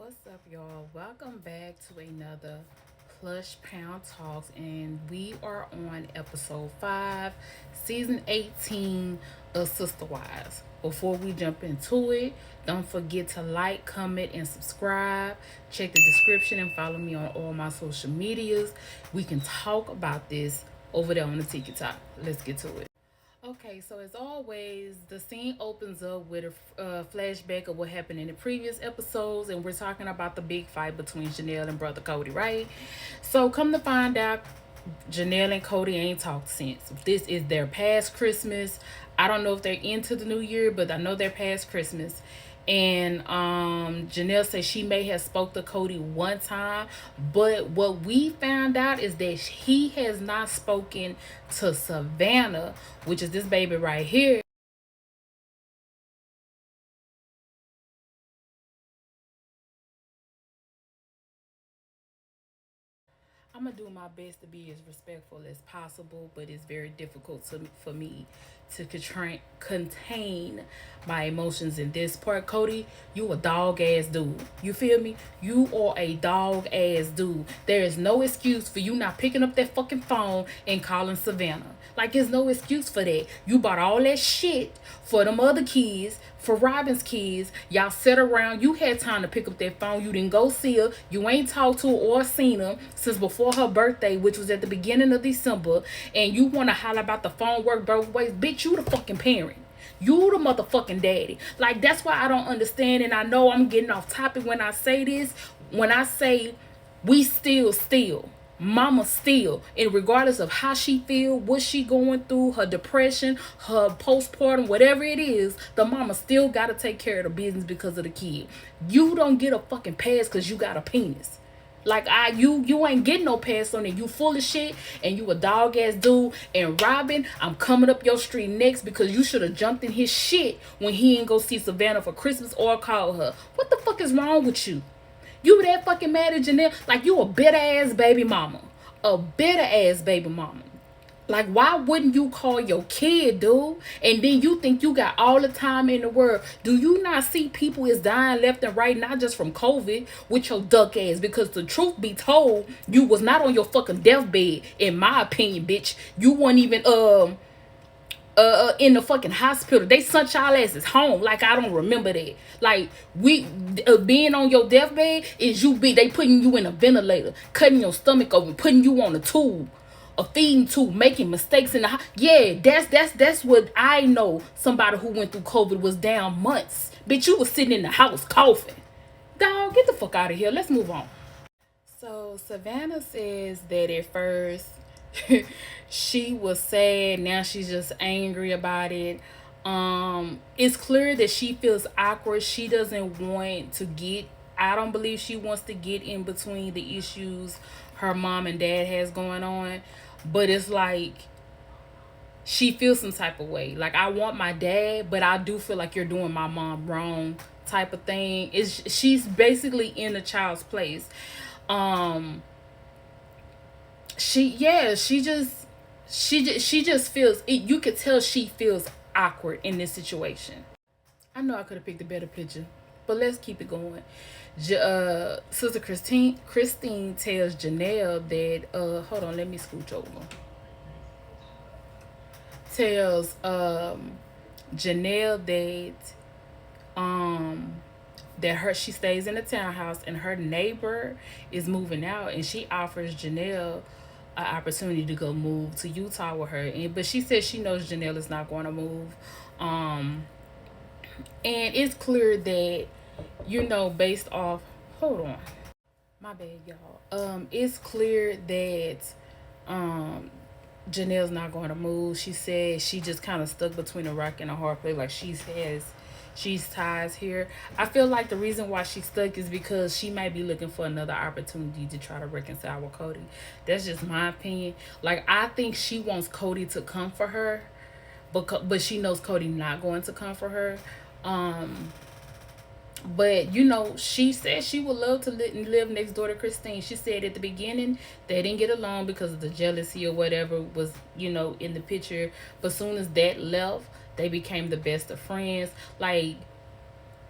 What's up, y'all? Welcome back to another Plushpound Talks, and we are on episode 5, season 18 of Sister Wives. Before we jump into it, don't forget to like, comment, and subscribe. Check the description and follow me on all my social medias. We can talk about this over there on the TikTok. Let's get to it. Okay, so as always, the scene opens up with a flashback of what happened in the previous episodes, and we're talking about the big fight between Janelle and brother Cody, right? So, come to find out, Janelle and Cody ain't talked since. This is their past Christmas. I don't know if they're into the new year, but I know they're past Christmas. And Janelle said she may have spoke to Cody one time, but what we found out is that he has not spoken to Savannah, which is this baby right here. I'm gonna do my best to be as respectful as possible, but it's very difficult for me to contain my emotions in this part. Cody, you a dog ass dude. You feel me? You are a dog ass dude. There is no excuse for you not picking up that fucking phone and calling Savannah. Like, there's no excuse for that. You bought all that shit for them other kids, for Robin's kids. Y'all sat around. You had time to pick up that phone. You didn't go see her. You ain't talked to her or seen her since before her birthday, which was at the beginning of December. And you want to holler about the phone work both ways. Bitch, you the fucking parent. You the motherfucking daddy. Like, that's why I don't understand. And I know I'm getting off topic when I say this. When I say we still mama still, and regardless of how she feel, what she going through, her depression, her postpartum, whatever it is, the mama still gotta take care of the business because of the kid. You don't get a fucking pass because you got a penis. Like, you ain't getting no pass on it. You full of shit and you a dog ass dude. And Robin, I'm coming up your street next because you should have jumped in his shit when he ain't go see Savannah for Christmas or call her. What the fuck is wrong with you? You that fucking mad at Janelle? Like, you a bitter ass baby mama. A bitter ass baby mama. Like, why wouldn't you call your kid, dude? And then you think you got all the time in the world. Do you not see people is dying left and right, not just from COVID, with your duck ass? Because the truth be told, you was not on your fucking deathbed, in my opinion, bitch. You weren't even in the fucking hospital. They sent y'all asses home. Like, I don't remember that. Like, we being on your deathbed is they putting you in a ventilator, cutting your stomach open, putting you on a tube, a feeding tube, making mistakes in the yeah, that's what I know. Somebody who went through COVID was down months. Bitch, you was sitting in the house coughing. Dog, get the fuck out of here. Let's move on. So Savannah says that at first she was sad. Now she's just angry about it. It's clear that she feels awkward. She doesn't want to get. I don't believe she wants to get in between the issues her mom and dad has going on. But it's like she feels some type of way. Like, I want my dad, but I do feel like you're doing my mom wrong, type of thing. She's basically in a child's place. Um, she just feels it. You could tell she feels awkward in this situation. I know I could have picked a better picture, but let's keep it going. Sister Christine tells Janelle that hold on, let me scooch over. Tells Janelle um that she stays in a townhouse and her neighbor is moving out, and she offers Janelle an opportunity to go move to Utah with her. But she says she knows Janelle is not going to move. Um and it's clear that, based off, hold on, my bad, y'all. It's clear that um Janelle's not going to move. She said she just kind of stuck between a rock and a hard place. Like, she's ties here. I feel like the reason why she's stuck is because she might be looking for another opportunity to try to reconcile with Cody. That's just my opinion. Like, I think she wants Cody to come for her, but she knows Cody not going to come for her. But she said she would love to live next door to Christine. She said at the beginning they didn't get along because of the jealousy or whatever was, in the picture. But soon as that left, they became the best of friends. Like,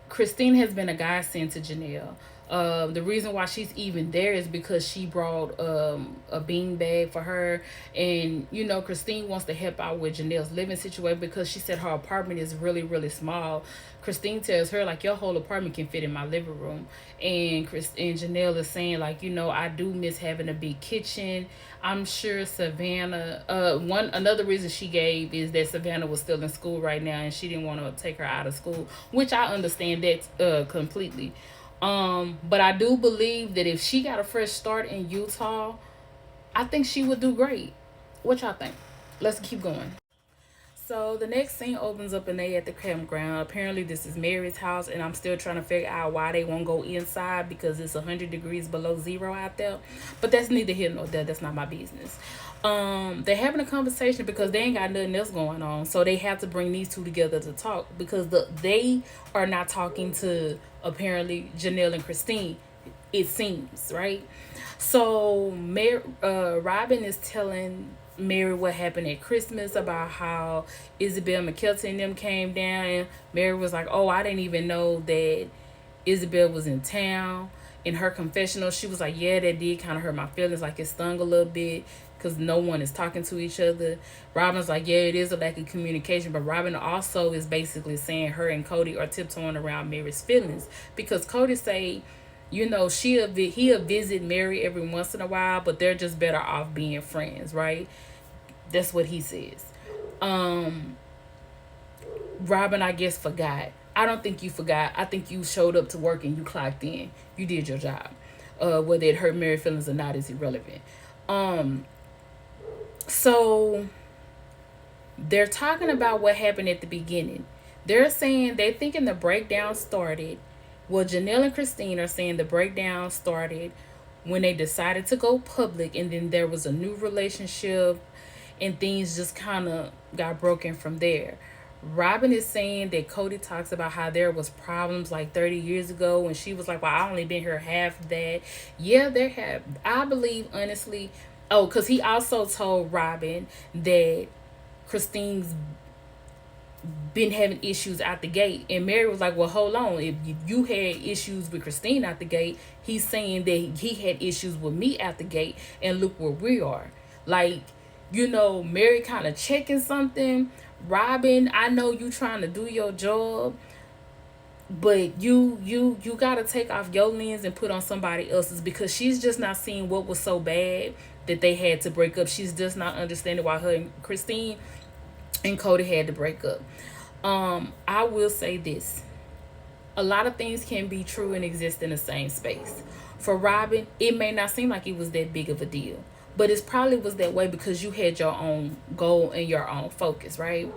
Christine has been a godsend to Janelle. The reason why she's even there is because she brought a bean bag for her, and Christine wants to help out with Janelle's living situation because she said her apartment is really really small. Christine tells her like your whole apartment can fit in my living room, and Janelle is saying like I do miss having a big kitchen. I'm sure Savannah. One another reason she gave is that Savannah was still in school right now, and she didn't want to take her out of school, which I understand that completely. But I do believe that if she got a fresh start in Utah, I think she would do great. What y'all think? Let's keep going. So the next scene opens up and they at the campground. Apparently this is Mary's house, and I'm still trying to figure out why they won't go inside because it's 100 degrees below zero out there. But that's neither here nor there. That's not my business. They're having a conversation because they ain't got nothing else going on. So they have to bring these two together to talk because they are not talking to apparently Janelle and Christine. It seems, right? So Robin is telling Mary what happened at Christmas about how Isabel McKelton and them came down, and Mary was like, oh, I didn't even know that Isabel was in town. In her confessional, she was like, yeah, that did kind of hurt my feelings, like it stung a little bit because no one is talking to each other. Robin's like, yeah, it is a lack of communication, but Robin also is basically saying her and Cody are tiptoeing around Mary's feelings because Cody say he'll visit Mary every once in a while, but they're just better off being friends, right? That's what he says. Robin, I guess, forgot. I don't think you forgot. I think you showed up to work and you clocked in. You did your job. Whether it hurt Mary's feelings or not is irrelevant. So they're talking about what happened at the beginning. They're saying they're thinking the breakdown started. Well, Janelle and Christine are saying the breakdown started when they decided to go public, and then there was a new relationship and things just kind of got broken from there. Robin is saying that Cody talks about how there was problems like 30 years ago, and she was like, well, I only been here half that. Yeah, there have. I believe, honestly. Oh, because he also told Robin that Christine's been having issues out the gate, and Mary was like, well, hold on, if you had issues with Christine out the gate, he's saying that he had issues with me out the gate, and look where we are. Like, Mary kind of checking something. Robin, I know you trying to do your job, but you gotta take off your lens and put on somebody else's, because she's just not seeing what was so bad that they had to break up. She's just not understanding why her and Christine and Cody had to break up. I will say this. A lot of things can be true and exist in the same space. For Robin, it may not seem like it was that big of a deal, but it probably was that way because you had your own goal and your own focus, right?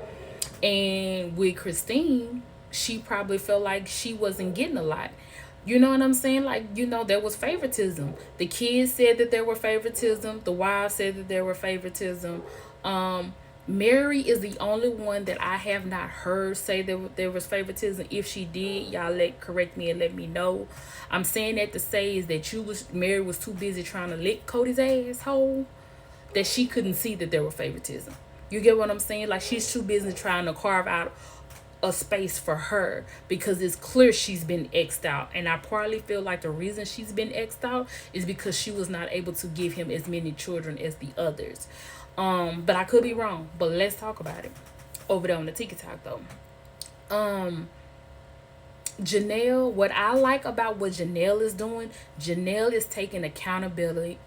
And with Christine, she probably felt like she wasn't getting a lot. You know what I'm saying? Like, there was favoritism. The kids said that there were favoritism. The wives said that there were favoritism. Mary is the only one that I have not heard say that there was favoritism. If she did, y'all correct me and let me know. I'm saying that to say is that Mary was too busy trying to lick Cody's asshole that she couldn't see that there were favoritism. You get what I'm saying? Like, she's too busy trying to carve out a space for her because it's clear she's been X'd out. And I partly feel like the reason she's been X'd out is because she was not able to give him as many children as the others. But I could be wrong. But let's talk about it over there on the TikTok though. Janelle, what I like about what Janelle is doing, Janelle is taking accountability.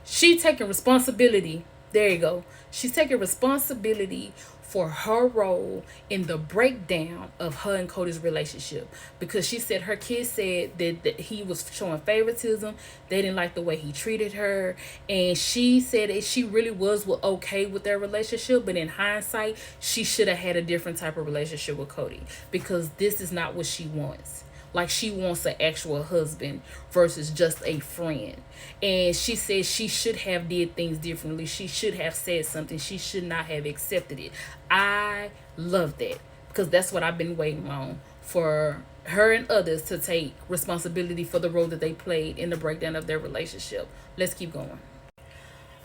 She's taking responsibility. There you go. She's taking responsibility for her role in the breakdown of her and Cody's relationship, because she said her kids said that he was showing favoritism. They didn't like the way he treated her, and she said that she really was okay with their relationship, but in hindsight she should have had a different type of relationship with Cody, because this is not what she wants. Like, she wants an actual husband versus just a friend. And she says she should have did things differently. She should have said something. She should not have accepted it. I love that, because that's what I've been waiting on, for her and others to take responsibility for the role that they played in the breakdown of their relationship. Let's keep going.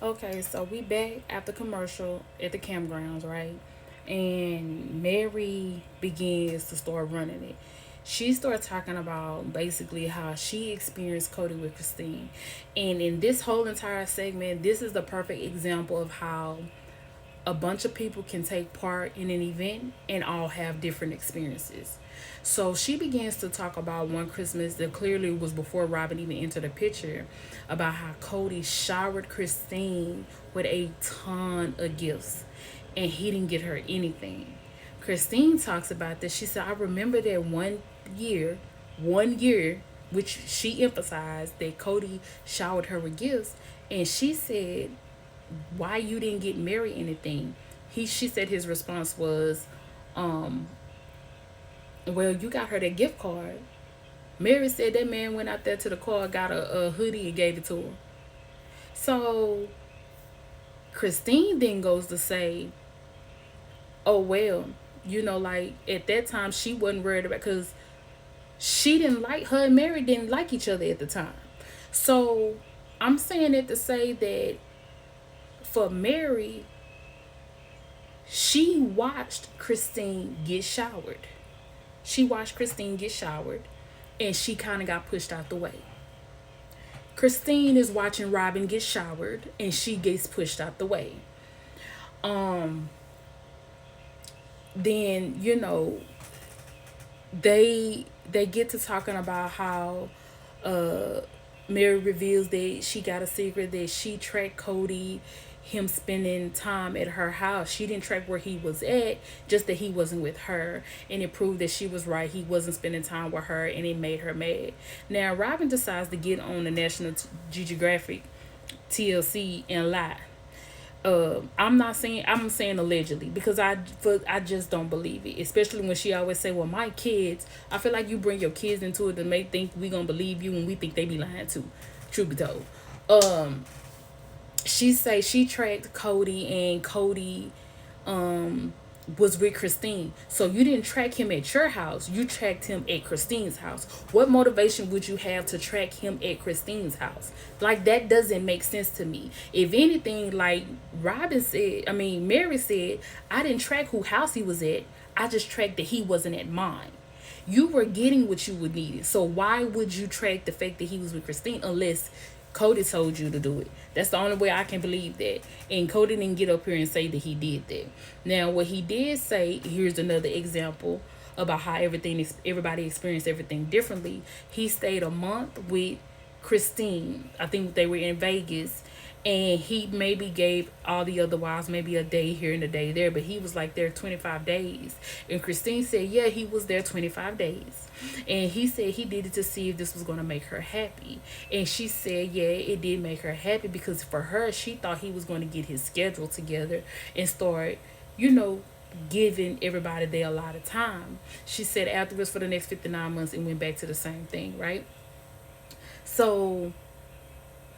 Okay, so we back after commercial at the campgrounds, right? and Mary begins to start running it. She starts talking about basically how she experienced Cody with Christine. And in this whole entire segment, this is the perfect example of how a bunch of people can take part in an event and all have different experiences. So she begins to talk about one Christmas that clearly was before Robin even entered the picture, about how Cody showered Christine with a ton of gifts and he didn't get her anything. Christine talks about this. She said, I remember that year, one year, which she emphasized that Cody showered her with gifts. And she said, why you didn't get Mary anything? She said his response was, um, well, you got her that gift card. Mary said that man went out there to the car, got a hoodie, and gave it to her. So Christine then goes to say, oh, well, like at that time she wasn't worried about, because she didn't like, her and Mary didn't like each other at the time. So I'm saying it to say that for Mary, she watched Christine get showered. She watched Christine get showered, and she kind of got pushed out the way. Christine is watching Robin get showered, and she gets pushed out the way. Then they get to talking about how Mary reveals that she got a secret, that she tracked Cody, him spending time at her house. She didn't track where he was at, just that he wasn't with her, and it proved that she was right. He wasn't spending time with her, and it made her mad. Now Robin decides to get on the National Geographic TLC and lie. I'm saying allegedly, because I just don't believe it, especially when she always say, well, my kids. I feel like you bring your kids into it to make think we gonna believe you, and we think they be lying too, truth be told. She say she tracked Cody, and Cody was with Christine. So you didn't track him at your house, you tracked him at Christine's house. What motivation would you have to track him at Christine's house? Like, that doesn't make sense to me. If anything, like Mary said, I didn't track who house he was at, I just tracked that he wasn't at mine. You were getting what you would need. So why would you track the fact that he was with Christine, unless Cody told you to do it? That's the only way I can believe that. And Cody didn't get up here and say that he did that. Now, what he did say, here's another example about how everybody experienced everything differently. He stayed a month with Christine. I think they were in Vegas, and he maybe gave all the other wives maybe a day here and a day there, but he was like there 25 days. And Christine said, yeah, he was there 25 days. And he said he did it to see if this was going to make her happy. And she said, yeah, it did make her happy, because for her, she thought he was going to get his schedule together and start, giving everybody there a lot of time. She said afterwards, for the next 59 months, it went back to the same thing, right? So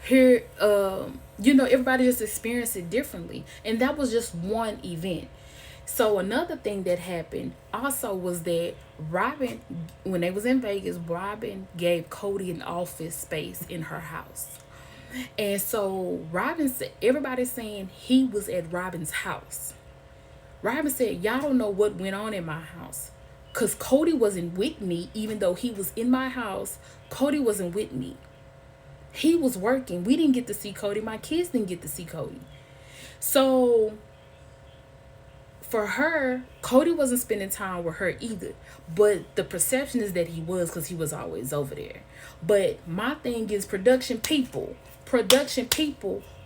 here, everybody just experienced it differently. And that was just one event. So another thing that happened also was that Robin, when they was in Vegas, Robin gave Cody an office space in her house. And so Robin said, everybody's saying he was at Robin's house. Robin said, y'all don't know what went on in my house, because Cody wasn't with me. Even though he was in my house, Cody wasn't with me. He was working. We didn't get to see Cody. My kids didn't get to see Cody. So for her, Cody wasn't spending time with her either. But the perception is that he was, because he was always over there. But my thing is, production people,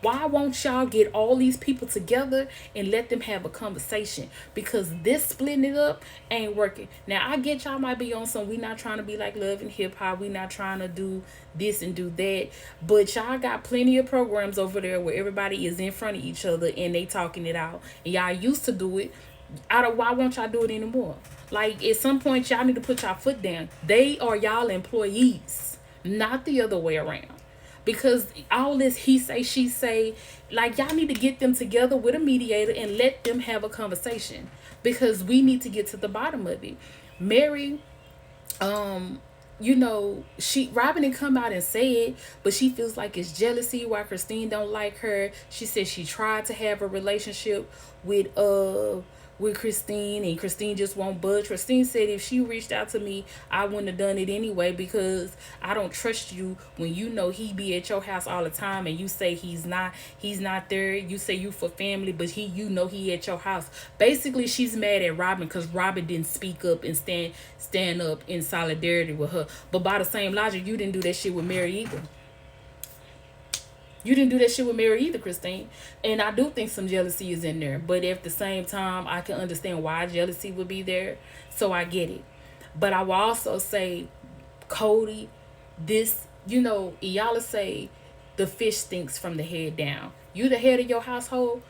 why won't y'all get all these people together and let them have a conversation? Because this splitting it up ain't working. Now, I get y'all might be on some, we not trying to be like Love and Hip Hop, we not trying to do this and do that, but y'all got plenty of programs over there where everybody is in front of each other and they talking it out, and y'all used to do it. Why won't y'all do it anymore? Like, at some point, y'all need to put y'all foot down. They are y'all employees, not the other way around. Because all this he say, she say, like, y'all need to get them together with a mediator and let them have a conversation, because we need to get to the bottom of it. Mary, Robin didn't come out and say it, but she feels like it's jealousy why Christine don't like her. She said she tried to have a relationship with with Christine, and Christine just won't budge. Christine said if she reached out to me, I wouldn't have done it anyway, because I don't trust you when you know he be at your house all the time, and you say he's not there. You say you for family, but you know he at your house. Basically, she's mad at Robin because Robin didn't speak up and stand up in solidarity with her. But by the same logic, you didn't do that shit with Mary either. You didn't do that shit with Mary either, Christine. And I do think some jealousy is in there. But at the same time, I can understand why jealousy would be there. So I get it. But I will also say, Cody, this, y'all say the fish stinks from the head down. You the head of your household,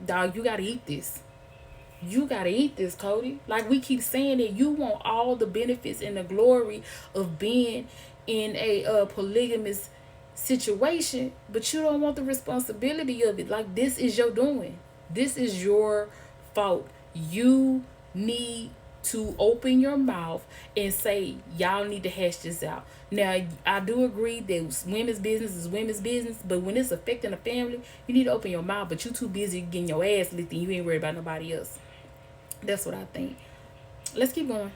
dog, you gotta eat this. You gotta eat this, Cody. Like we keep saying it, you want all the benefits and the glory of being in a polygamous situation, but you don't want the responsibility of it. Like, this is your doing. This is your fault. You need to open your mouth and say, y'all need to hash this out. Now, I do agree that women's business is women's business, but when it's affecting a family, you need to open your mouth, but you too busy getting your ass licked and you ain't worried about nobody else. That's what I think. Let's keep going.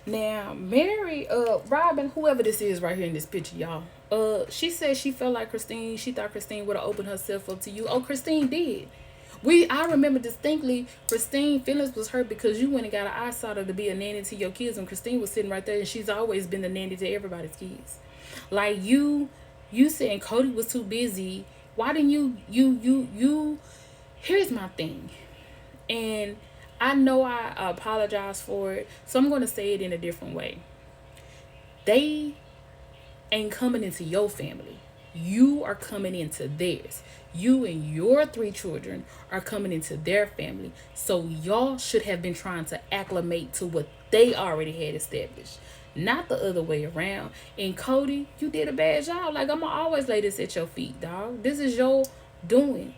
Now, Mary, Robin, whoever this is right here in this picture, y'all, she said she felt like she thought Christine would have opened herself up to you. Oh, Christine did. I remember distinctly, Christine feelings was hurt because you went and got an eyesight to be a nanny to your kids, and Christine was sitting right there, and she's always been the nanny to everybody's kids. Like, you saying Cody was too busy. Why didn't you here's my thing. And I know I apologize for it, so I'm going to say it in a different way. They ain't coming into your family. You are coming into theirs. You and your 3 children are coming into their family. So y'all should have been trying to acclimate to what they already had established, not the other way around. And Cody, you did a bad job. Like, I'm going to always lay this at your feet, dog. This is your doing.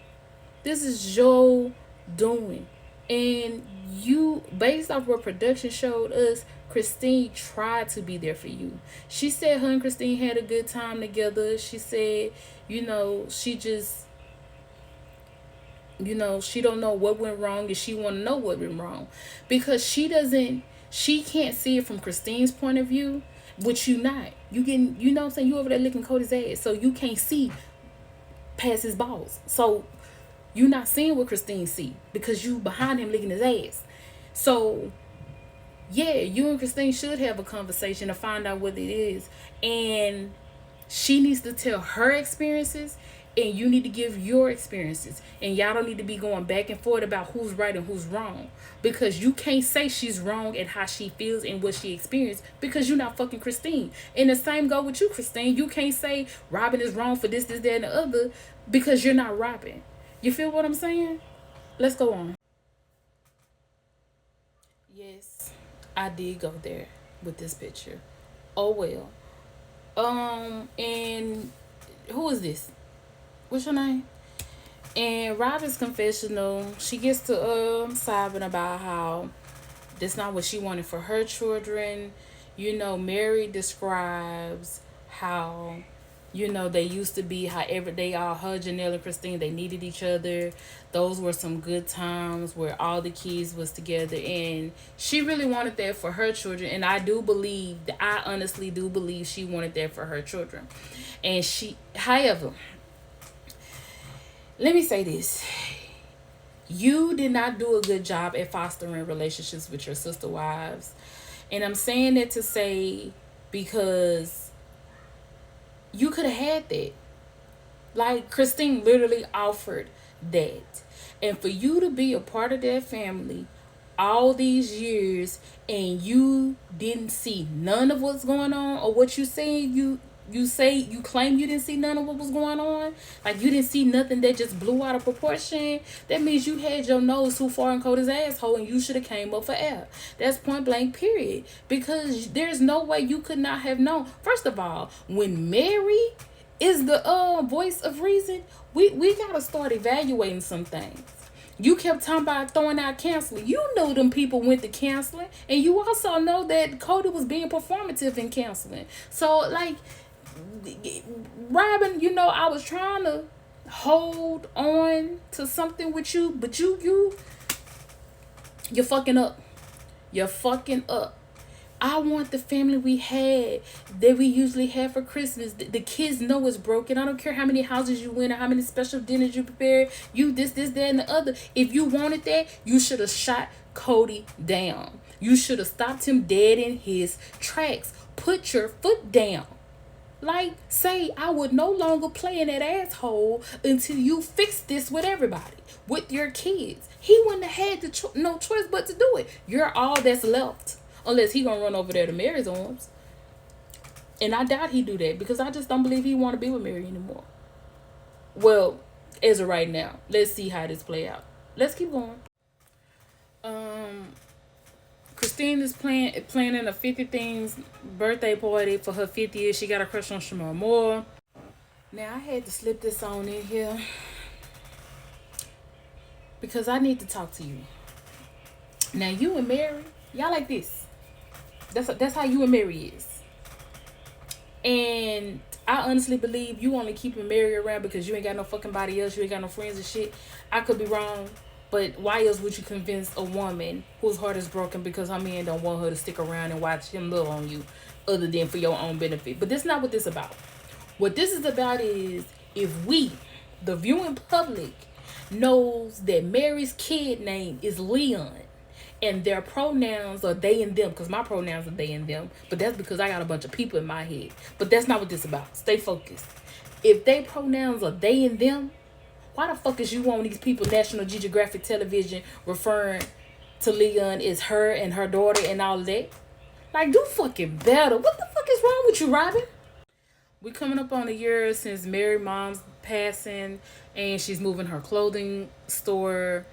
This is your doing. And you, based off what production showed us, Christine tried to be there for you. She said her and Christine had a good time together. She said, she just, she don't know what went wrong, and she want to know what went wrong, because she can't see it from Christine's point of view, which you not. You getting, what I'm saying? You over there licking Cody's ass, so you can't see past his balls. So you not seeing what Christine see because you behind him licking his ass. So yeah, you and Christine should have a conversation to find out what it is. And she needs to tell her experiences, and you need to give your experiences. And y'all don't need to be going back and forth about who's right and who's wrong, because you can't say she's wrong at how she feels and what she experienced, because you're not fucking Christine. And the same go with you, Christine. You can't say Robin is wrong for this, that, and the other, because you're not Robin. You feel what I'm saying? Let's go on. Yes, I did go there with this picture. Oh well. And who is this? What's your name? And Robin's confessional, she gets to sobbing about how that's not what she wanted for her children. Mary describes how, they used to be, however, they all, her, Janelle, and Christine, they needed each other. Those were some good times where all the kids was together, and she really wanted that for her children. And I honestly do believe she wanted that for her children. And however, let me say this. You did not do a good job at fostering relationships with your sister wives. And I'm saying that to say, because you could have had that. Like, Christine literally offered that. And for you to be a part of that family all these years, and you didn't see none of what's going on, or what you say you claim you didn't see none of what was going on, like you didn't see nothing that just blew out of proportion, that means you had your nose too far in Cody's asshole, and you should have came up for air. That's point blank period. Because there's no way you could not have known. First of all, when Mary is the voice of reason, we gotta start evaluating some things. You kept talking about throwing out counseling. You knew them people went to counseling, and you also know that Cody was being performative in counseling. So, like, Robin, I was trying to hold on to something with you, but you You're fucking up. You're fucking up. I want the family we had that we usually have for Christmas. The kids know it's broken. I don't care how many houses you went or how many special dinners you prepared. You this, that, and the other. If you wanted that, you should have shot Cody down. You should have stopped him dead in his tracks. Put your foot down. Like, say, I would no longer play in that asshole until you fix this with everybody, with your kids. He wouldn't have had no choice but to do it. You're all that's left. Unless he gonna run over there to Mary's arms. And I doubt he do that because I just don't believe he want to be with Mary anymore. Well, as of right now. Let's see how this play out. Let's keep going. Christine is planning a 50 Things birthday party for her 50th. She got a crush on Shamar Moore. Now, I had to slip this on in here because I need to talk to you. Now, you and Mary, y'all like this. That's how you and Mary is. And I honestly believe you only keeping Mary around because you ain't got no fucking body else. You ain't got no friends and shit. I could be wrong. But why else would you convince a woman whose heart is broken because her man don't want her to stick around and watch him love on you other than for your own benefit? But that's not what this is about. What this is about is if we, the viewing public, knows that Mary's kid name is Leon and their pronouns are they and them, because my pronouns are they and them, but that's because I got a bunch of people in my head. But that's not what this is about. Stay focused. If they pronouns are they and them, why the fuck is you on these people National Geographic Television referring to Leon as her and her daughter and all of that? Like, do fucking better. What the fuck is wrong with you, Robin? We coming up on a year since Mary mom's passing, and she's moving her clothing store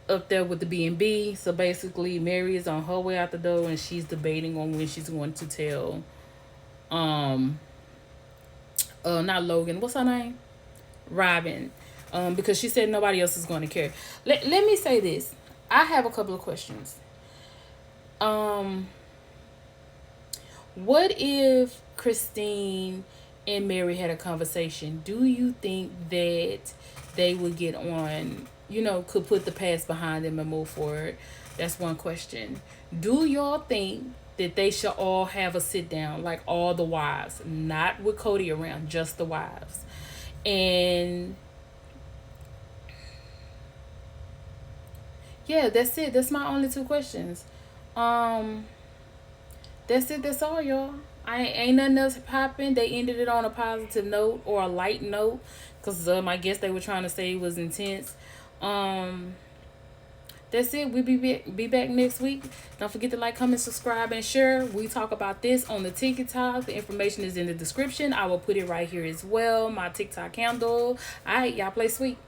up there with the B&B. So basically, Mary is on her way out the door, and she's debating on when she's going to tell, not Logan. What's her name? Robin. Because she said nobody else is going to care. Let me say this. I have a couple of questions. What if Christine and Mary had a conversation? Do you think that they would get on, could put the past behind them and move forward? That's one question. Do y'all think that they should all have a sit down, like all the wives, not with Cody around, just the wives? And yeah, that's it. That's my only two questions. That's it. That's all, y'all. Ain't nothing else popping. They ended it on a positive note or a light note, because I guess they were trying to say it was intense. That's it. We'll be back next week. Don't forget to like, comment, subscribe, and share. We talk about this on the TikTok. The information is in the description. I will put it right here as well. My TikTok handle. All right, y'all play sweet.